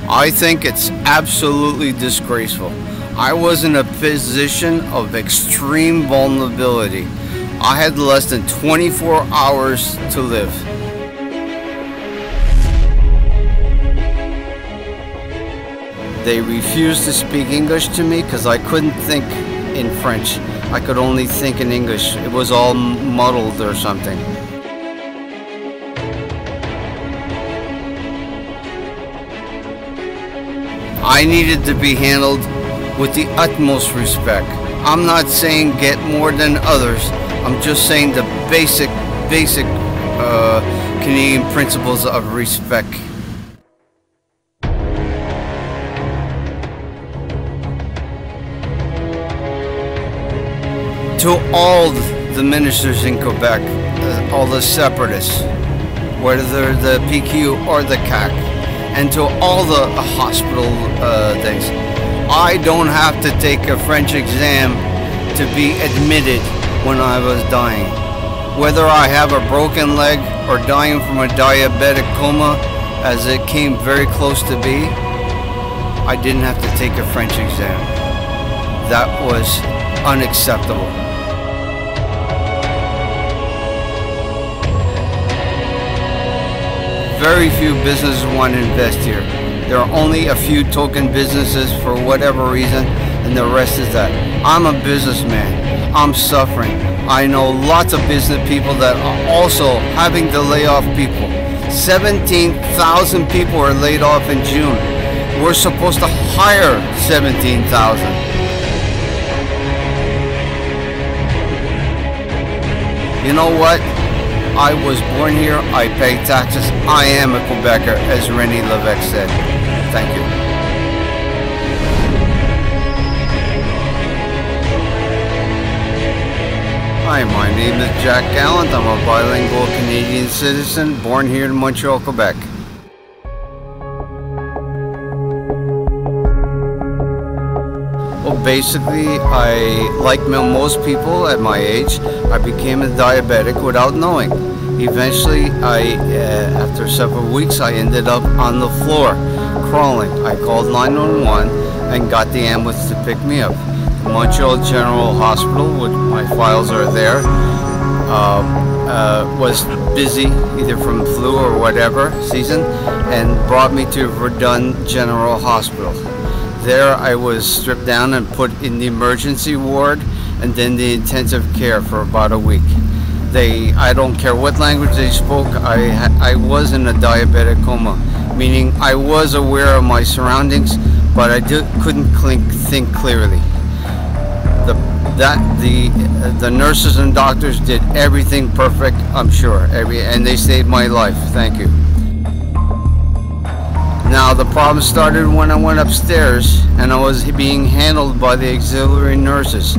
I think it's absolutely disgraceful. I was in a position of extreme vulnerability. I had less than 24 hours to live. They refused to speak English to me because I couldn't think in French. I could only think in English. It was all muddled or something. I needed to be handled with the utmost respect. I'm not saying get more than others. I'm just saying the basic Canadian principles of respect. To all the ministers in Quebec, all the separatists, whether they're the PQ or the CAC, and to all the hospital things, I don't have to take a French exam to be admitted when I was dying. Whether I have a broken leg or dying from a diabetic coma, as it came very close to be, I didn't have to take a French exam. That was unacceptable. Very few businesses want to invest here. There are only a few token businesses for whatever reason, and the rest is that. I'm a businessman. I'm suffering. I know lots of business people that are also having to lay off people. 17,000 people were laid off in June. We're supposed to hire 17,000. You know what? I was born here, I pay taxes, I am a Quebecer, as René Lévesque said. Thank you. Hi, my name is Jack Gallant. I'm a bilingual Canadian citizen, born here in Montreal, Quebec. Well, basically, like most people at my age, I became a diabetic without knowing. Eventually, after several weeks, I ended up on the floor, crawling. I called 911 and got the ambulance to pick me up. The Montreal General Hospital, which my files are there, was busy, either from flu or whatever season, and brought me to Verdun General Hospital. There I was stripped down and put in the emergency ward and then the intensive care for about a week. I don't care what language they spoke, I was in a diabetic coma, meaning I was aware of my surroundings, but I couldn't think clearly. The nurses and doctors did everything perfect, I'm sure, and they saved my life. Thank you. Now the problem started when I went upstairs and I was being handled by the auxiliary nurses.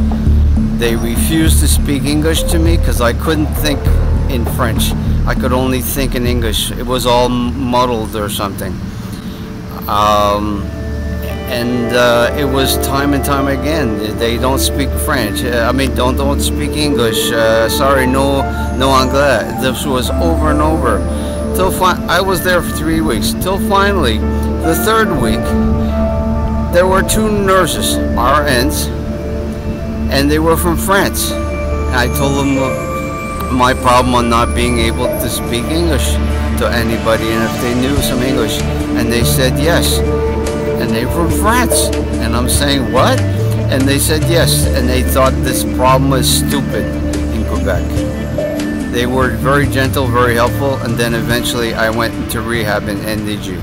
They refused to speak English to me because I couldn't think in French. I could only think in English. It was all muddled or something. It was time and time again. They don't speak French. Don't speak English. Sorry, no anglais. This was over and over. I was there for 3 weeks, till finally, the third week, there were two nurses, RNs, and they were from France. I told them my problem on not being able to speak English to anybody, and if they knew some English, and they said yes, and they were from France, and I'm saying what? And they said yes, and they thought this problem was stupid in Quebec. They were very gentle, very helpful, and then eventually I went into rehab in NDG.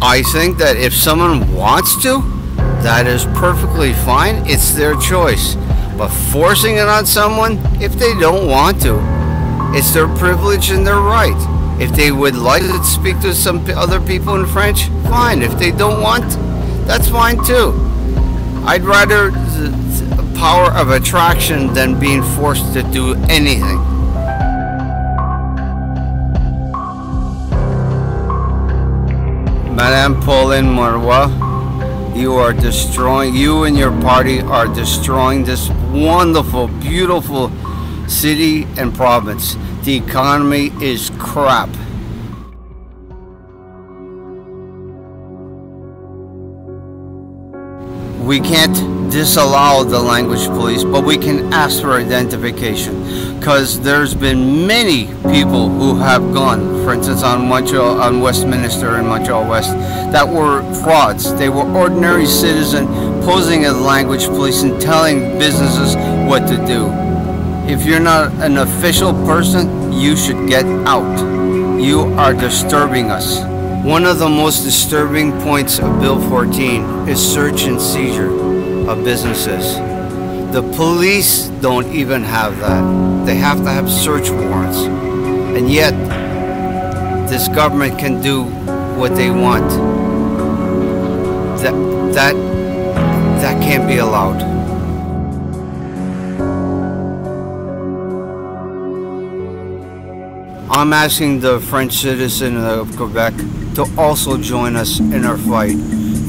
I think that if someone wants to, that is perfectly fine. It's their choice. But forcing it on someone, if they don't want to, it's their privilege and their right. If they would like to speak to some other people in French, fine. If they don't want, that's fine too. I'd rather the power of attraction than being forced to do anything. Madame Pauline Marois, you and your party are destroying this wonderful, beautiful city and province. The economy is crap. We can't disallow the language police, but we can ask for identification, because there's been many people who have gone, for instance, on Westminster and Montreal West, that were frauds. They were ordinary citizens posing as language police and telling businesses what to do. If you're not an official person, you should get out. You are disturbing us. One of the most disturbing points of Bill 14 is search and seizure of businesses. The police don't even have that. They have to have search warrants. And yet, this government can do what they want. That can't be allowed. I'm asking the French citizen of Quebec to also join us in our fight.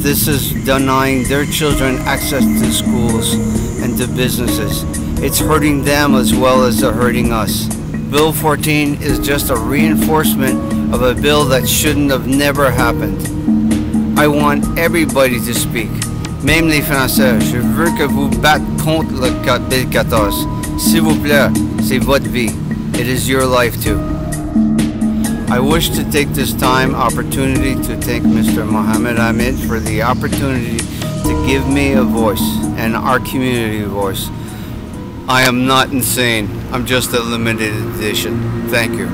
This is denying their children access to schools and to businesses. It's hurting them as well as they're hurting us. Bill 14 is just a reinforcement of a bill that shouldn't have never happened. I want everybody to speak, même les Français. Je veux que vous battez contre le Bill 14. S'il vous plaît, c'est votre vie. It is your life too. I wish to take this opportunity to thank Mr. Mohammed Ahmed for the opportunity to give me a voice and our community a voice. I am not insane. I'm just a limited edition. Thank you.